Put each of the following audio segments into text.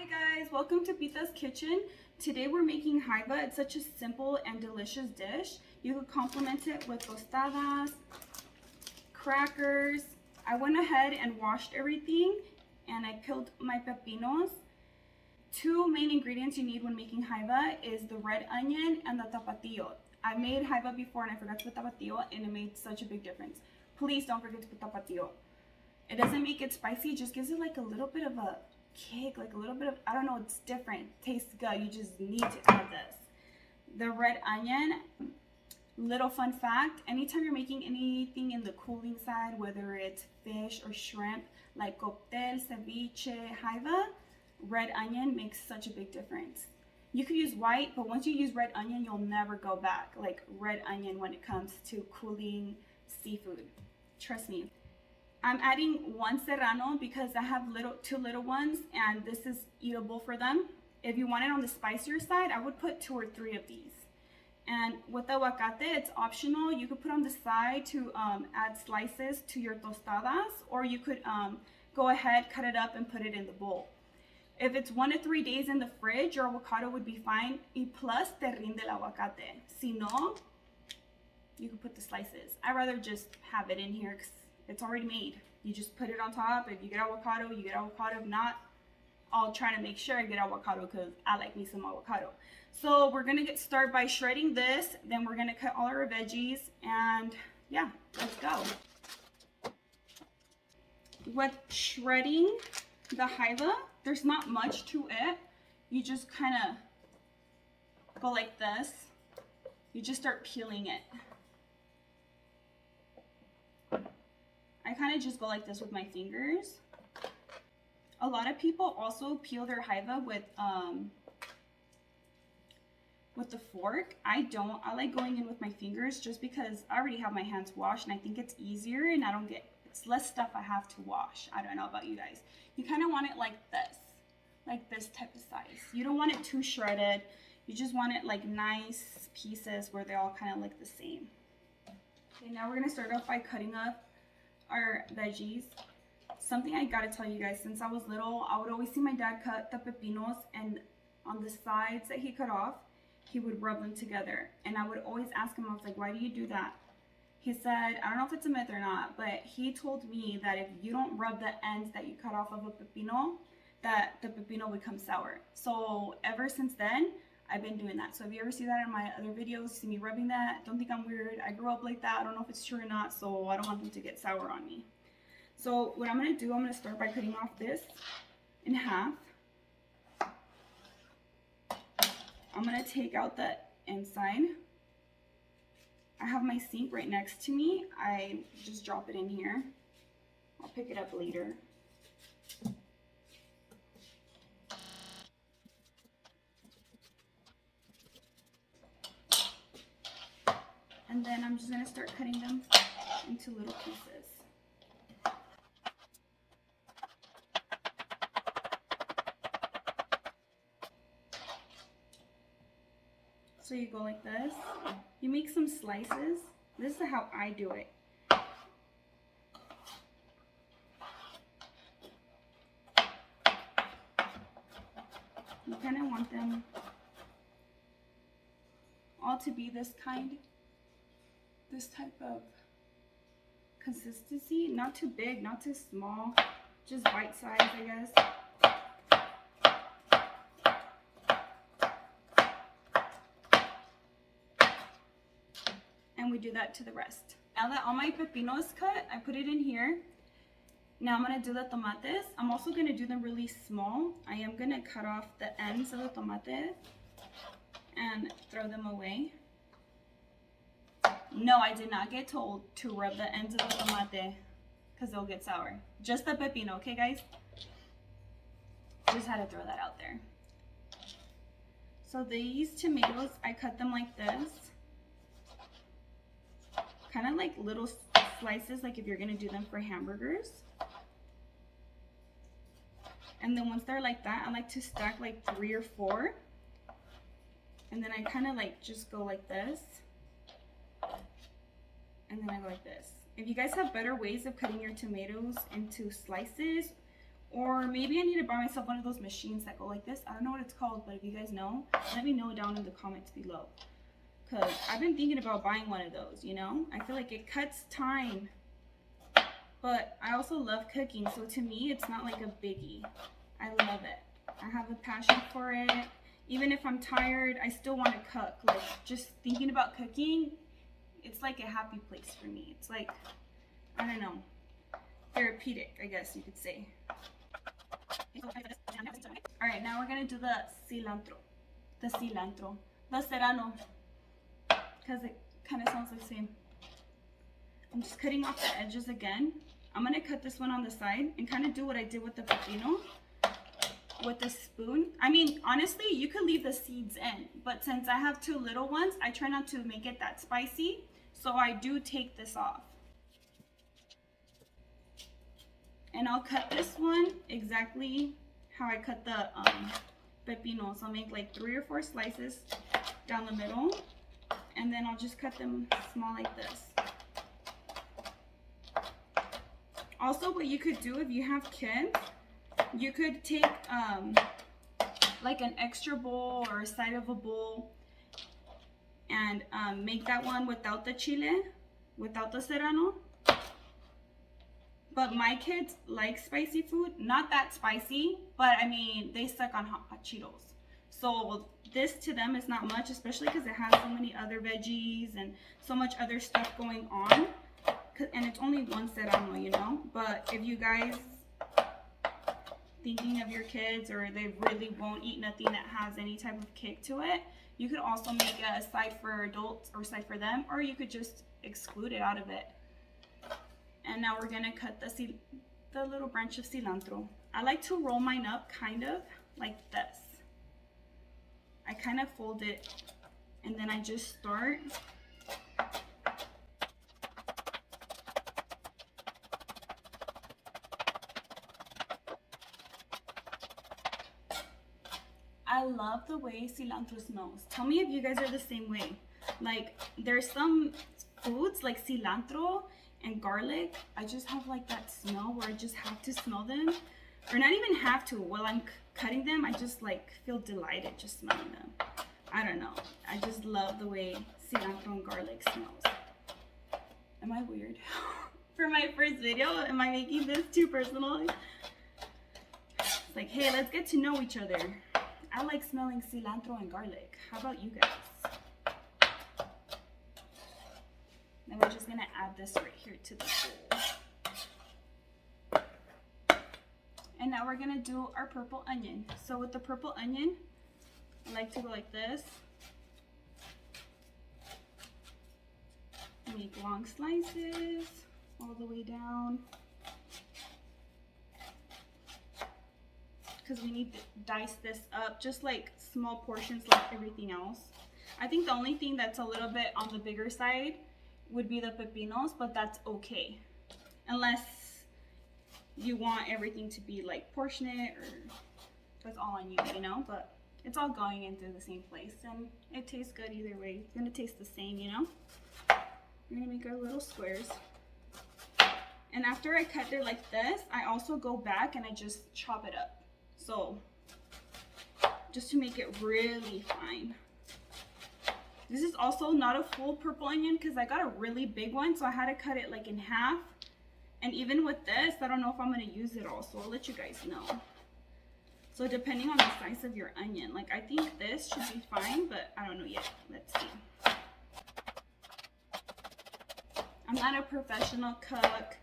guys, welcome to Pita's kitchen. Today we're making Jaiva. It's such a simple and delicious dish. You could complement it with tostadas, crackers. I went ahead and washed everything and I peeled my pepinos. Two main ingredients you need when making Jaiva is the red onion and the tapatio. I made Jaiva before and I forgot to put tapatio and it made such a big difference. Please don't forget to put tapatio. It doesn't make it spicy, it just gives it like a little bit of a kick, like a little bit of, I don't know, it's different. Tastes good. You just need to add this. The red onion, little fun fact, anytime you're making anything in the cooling side, whether it's fish or shrimp, like cocktail, ceviche, Jaiva, red onion makes such a big difference. You could use white, but once you use red onion, you'll never go back. Like red onion when it comes to cooling seafood. Trust me. I'm adding one serano because I have two little ones and this is eatable for them. If you want it on the spicier side, I would put 2 or 3 of these. And with the aguacate, it's optional. You could put on the side to add slices to your tostadas, or you could go ahead, cut it up and put it in the bowl. If it's 1 to 3 days in the fridge, your avocado would be fine. Y plus te rinde el aguacate. Si no, you could put the slices. I'd rather just have it in here because it's already made. You just put it on top. If you get avocado, you get avocado. If not, I'll try to make sure I get avocado because I like me some avocado. So we're gonna get started by shredding this. Then we're gonna cut all our veggies and yeah, let's go. With shredding the Jaiva, there's not much to it. You just kind of go like this. You just start peeling it. I kind of just go like this with my fingers. A lot of people also peel their Jaiva with the fork. I don't. I like going in with my fingers just because I already have my hands washed and I think it's easier and it's less stuff I have to wash. I don't know about you guys. You kind of want it like this type of size. You don't want it too shredded. You just want it like nice pieces where they're all kind of like the same. Okay, now we're gonna start off by cutting up our veggies. Something I gotta tell you guys, since I was little, I would always see my dad cut the pepinos, and on the sides that he cut off, he would rub them together. And I would always ask him, I was like, why do you do that? He said, I don't know if it's a myth or not, but he told me that if you don't rub the ends that you cut off of a pepino, that the pepino becomes sour. So ever since then, I've been doing that. So if you ever see that in my other videos, see me rubbing that, don't think I'm weird. I grew up like that. I don't know if it's true or not, so I don't want them to get sour on me. So what I'm gonna do, I'm gonna start by cutting off this in half. I'm gonna take out the inside. I have my sink right next to me. I just drop it in here. I'll pick it up later. And then I'm just gonna start cutting them into little pieces. So you go like this. You make some slices. This is how I do it. You kind of want them all to be this type of consistency. Not too big, not too small, just bite size, I guess. And we do that to the rest. Now that all my pepino is cut, I put it in here. Now I'm gonna do the tomates. I'm also gonna do them really small. I am gonna cut off the ends of the tomate and throw them away. No, I did not get told to rub the ends of the tomate because they'll get sour. Just the pepino, okay guys? Just had to throw that out there. So these tomatoes, I cut them like this. Kind of like little slices, like if you're gonna do them for hamburgers. And then once they're like that, I like to stack like 3 or 4. And then I kind of like just go like this. And then I go like this. If you guys have better ways of cutting your tomatoes into slices Or maybe I need to buy myself one of those machines that go like this. I don't know what it's called, but if you guys know, let me know down in the comments below. Because I've been thinking about buying one of those, you know? I feel like it cuts time. But I also love cooking, so to me, it's not like a biggie. I love it. I have a passion for it. Even if I'm tired, I still want to cook. Like, just thinking about cooking, it's like a happy place for me. It's like, I don't know, therapeutic, I guess you could say. Alright, now we're going to do the cilantro. The serano. Because it kind of sounds the same. I'm just cutting off the edges again. I'm going to cut this one on the side and kind of do what I did with the pepino with the spoon. I mean, honestly, you could leave the seeds in, but since I have two little ones, I try not to make it that spicy, so I do take this off. And I'll cut this one exactly how I cut the pepinos. I'll make like 3 or 4 slices down the middle, and then I'll just cut them small like this. Also, what you could do if you have kids, you could take like an extra bowl or a side of a bowl and make that one without the chile, without the serrano. But my kids like spicy food, not that spicy, but I mean, they suck on hot Cheetos. So this to them is not much, especially because it has so many other veggies and so much other stuff going on. And it's only one serrano, you know. But if you guys thinking of your kids or they really won't eat nothing that has any type of kick to it, you could also make a side for adults or side for them, or you could just exclude it out of it. And now we're gonna cut the little branch of cilantro. I like to roll mine up kind of like this. I kind of fold it and then I just start I love the way cilantro smells. Tell me if you guys are the same way. Like, there's some foods like cilantro and garlic. I just have like that smell where I just have to smell them. Or not even have to. While I'm cutting them, I just like feel delighted just smelling them. I don't know. I just love the way cilantro and garlic smells. Am I weird? For my first video, am I making this too personal? It's like, hey, let's get to know each other. I like smelling cilantro and garlic. How about you guys? Then we're just gonna add this right here to the bowl. And now we're gonna do our purple onion. So with the purple onion, I like to go like this. Make long slices all the way down. Because we need to dice this up just like small portions like everything else. I think the only thing that's a little bit on the bigger side would be the pepinos, but that's okay. Unless you want everything to be like portionate, or that's all on you, you know, but it's all going into the same place and it tastes good either way. It's gonna taste the same, you know. We're gonna make our little squares. And after I cut it like this, I also go back and I just chop it up. So, just to make it really fine. This is also not a full purple onion because I got a really big one, so I had to cut it like in half. And even with this, I don't know if I'm going to use it all, so I'll let you guys know. So depending on the size of your onion, like I think this should be fine, but I don't know yet. Let's see. I'm not a professional cook.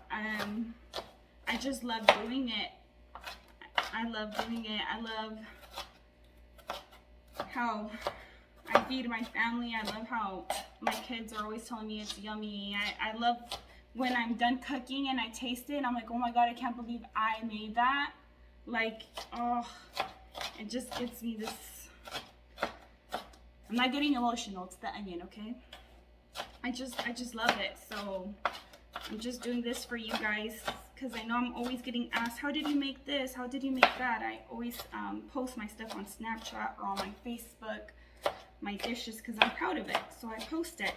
I just love doing it. I love doing it. I love how I feed my family. I love how my kids are always telling me it's yummy. I love when I'm done cooking and I taste it and I'm like, oh my God, I can't believe I made that. Like, oh, it just gives me this. I'm not getting emotional. It's the onion, okay? I just love it. So I'm just doing this for you guys, because I know I'm always getting asked, how did you make this? How did you make that? I always post my stuff on Snapchat or on my Facebook, my dishes, because I'm proud of it. So I post it.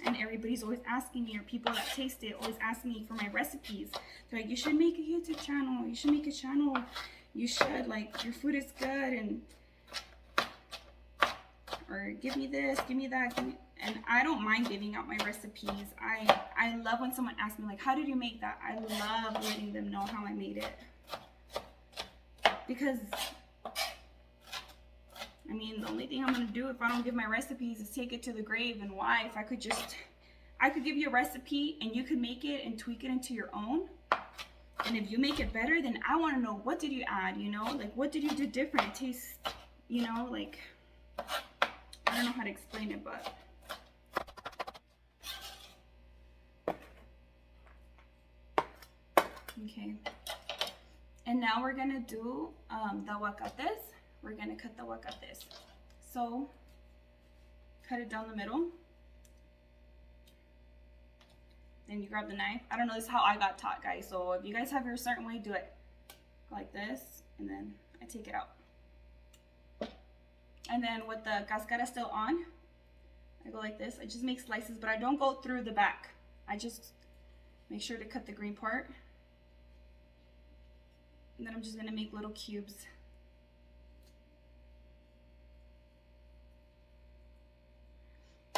and everybody's always asking me, or people that taste it always ask me for my recipes. They're like, you should make a YouTube channel, you should make a channel, you should, like, your food is good, and or give me this, give me that, and I don't mind giving out my recipes. I love when someone asks me, like, how did you make that? I love letting them know how I made it, because I mean, the only thing I'm gonna do if I don't give my recipes is take it to the grave. And why? If I could give you a recipe and you could make it and tweak it into your own. And if you make it better, then I want to know, what did you add, you know, like, what did you do different? It tastes, you know, like, I don't know how to explain it, but okay. And now we're gonna do the aguacates. We're gonna cut the aguacates. So cut it down the middle. Then you grab the knife. I don't know, this is how I got taught, guys. So if you guys have your certain way, do it. Go like this, and then I take it out. And then with the cascara still on, I go like this. I just make slices, but I don't go through the back. I just make sure to cut the green part. And then I'm just gonna make little cubes.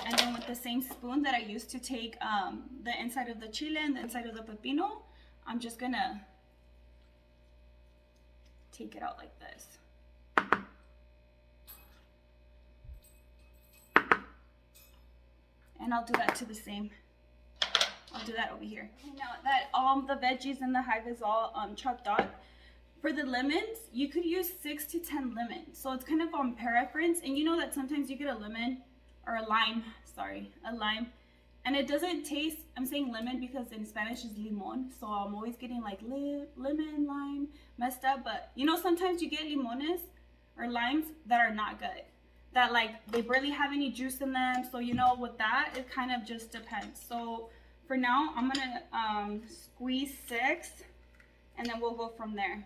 And then with the same spoon that I used to take the inside of the chile and the inside of the pepino, I'm just gonna take it out like this. And I'll do that to the same. I'll do that over here. Now that all the veggies and the Jaiva is all chopped up, for the lemons, you could use 6 to 10 lemons. So it's kind of on preference. And you know that sometimes you get a lemon, or a lime, sorry, a lime, and it doesn't taste, I'm saying lemon because in Spanish is limon, so I'm always getting like lemon, lime, messed up. But you know, sometimes you get limones or limes that are not good, that like they barely have any juice in them. So you know, with that, it kind of just depends. So for now, I'm gonna squeeze 6, and then we'll go from there.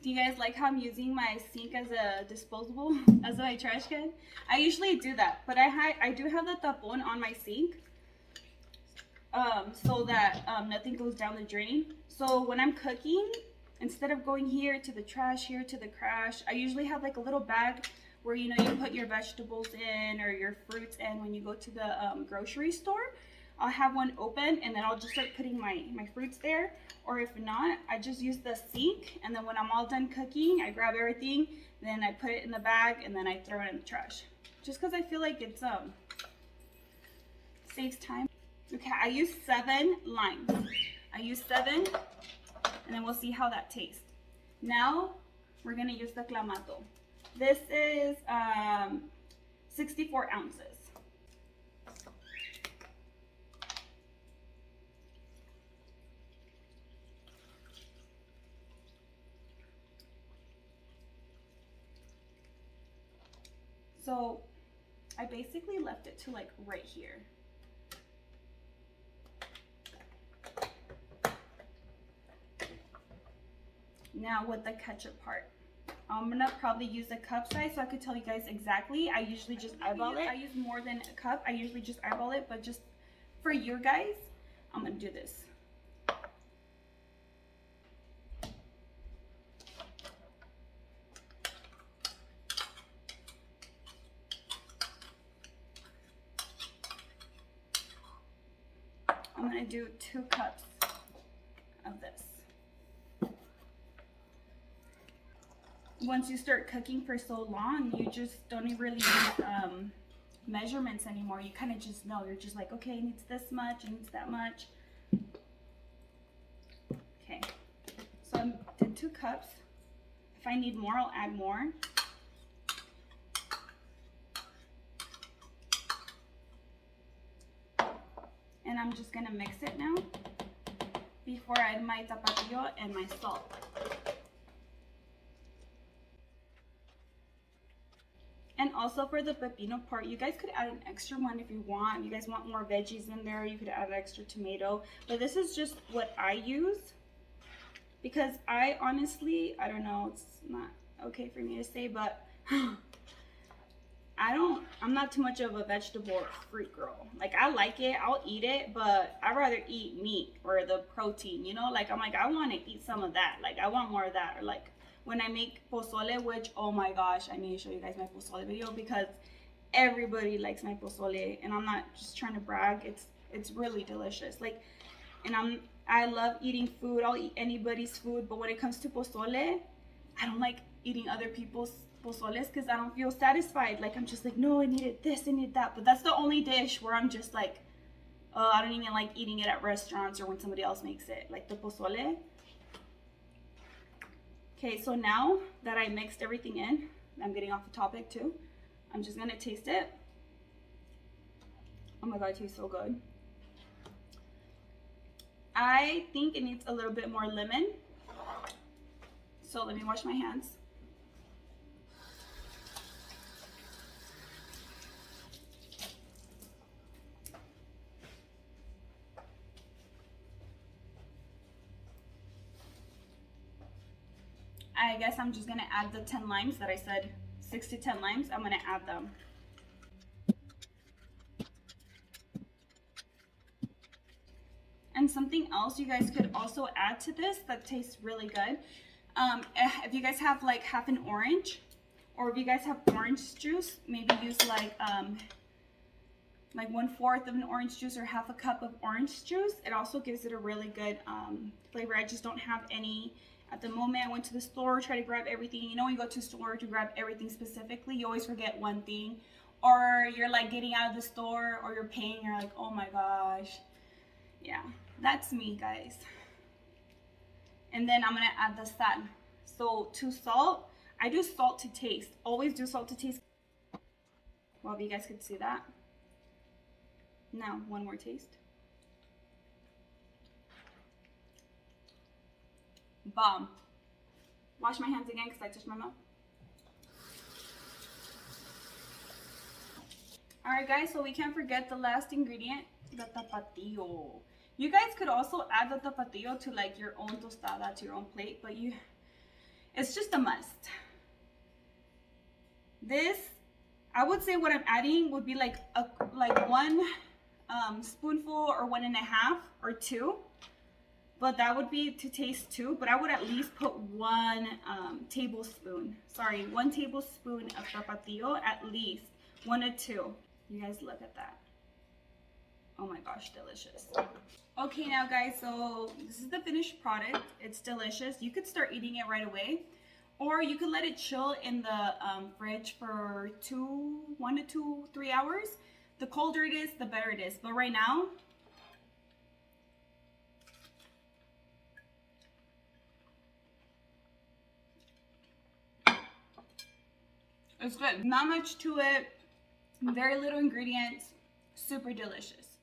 Do you guys like how I'm using my sink as a disposable, as my trash can? I usually do that, but I do have the tapon on my sink, so that nothing goes down the drain. So when I'm cooking, instead of going here to the trash, here to the crash, I usually have like a little bag where, you know, you put your vegetables in or your fruits in when you go to the grocery store. I'll have one open, and then I'll just start putting my fruits there. Or if not, I just use the sink, and then when I'm all done cooking, I grab everything, then I put it in the bag, and then I throw it in the trash. Just because I feel like it's saves time. Okay, I use 7 limes. I use 7, and then we'll see how that tastes. Now we're gonna use the clamato. This is 64 ounces. So I basically left it to like right here. Now with the ketchup part, I'm gonna probably use a cup size so I could tell you guys exactly. I usually just eyeball it. I use more than a cup. I usually just eyeball it, but just for you guys, I'm gonna do this. I'm gonna do 2 cups of this. Once you start cooking for so long, you just don't even really use measurements anymore. You kind of just know. You're just like, okay, it needs this much, it needs that much. Okay, so I did 2 cups. If I need more, I'll add more. And I'm just gonna mix it now before I add my tapatio and my salt. And also for the pepino part, you guys could add an extra one if you want. If you guys want more veggies in there, you could add an extra tomato. But this is just what I use, because I honestly, I don't know, it's not okay for me to say, but I'm not too much of a vegetable or fruit girl. Like, I like it, I'll eat it, but I'd rather eat meat or the protein, you know? Like, I'm like, I want to eat some of that. Like, I want more of that. Or like, when I make pozole, which, oh my gosh, I need to show you guys my pozole video because everybody likes my pozole, and I'm not just trying to brag. It's really delicious. Like, and I love eating food. I'll eat anybody's food, but when it comes to pozole, I don't like eating other people's pozoles because I don't feel satisfied. Like, I'm just like, no, I needed this, I need that. But that's the only dish where I'm just like, I don't even like eating it at restaurants or when somebody else makes it, like the pozole. Okay, so now that I mixed everything in, I'm getting off the topic too. I'm just gonna taste it. Oh my god, it tastes so good. I think it needs a little bit more lemon. So let me wash my hands. I guess I'm just gonna add the 10 limes that I said, 6 to 10 limes. I'm gonna add them. And something else you guys could also add to this that tastes really good. If you guys have like half an orange, or if you guys have orange juice, maybe use like 1/4 of an orange juice or half a cup of orange juice. It also gives it a really good flavor. I just don't have any at the moment. I went to the store, try to grab everything. You know, when you go to the store to grab everything specifically, you always forget one thing, or you're like getting out of the store, or you're paying, you're like, oh my gosh. Yeah, that's me, guys. And then I'm gonna add the sal. So to salt, I do salt to taste. Always do salt to taste. Well, if you guys could see that. Now, one more taste. Bomb. Wash my hands again because I touched my mouth. Alright guys, so we can't forget the last ingredient, the tapatio. You guys could also add the tapatio to like your own tostada, to your own plate, but it's just a must. This, I would say what I'm adding would be like one spoonful or 1.5 or 2, but that would be to taste too. But I would at least put 1 tablespoon of tapatio, at least 1 or 2. You guys look at that. Oh my gosh, delicious. Okay, now guys, so this is the finished product. It's delicious. You could start eating it right away, or you could let it chill in the fridge for 1 to 2, 3 hours. The colder it is, the better it is. But right now, it's good. Not much to it. Very little ingredients. Super delicious.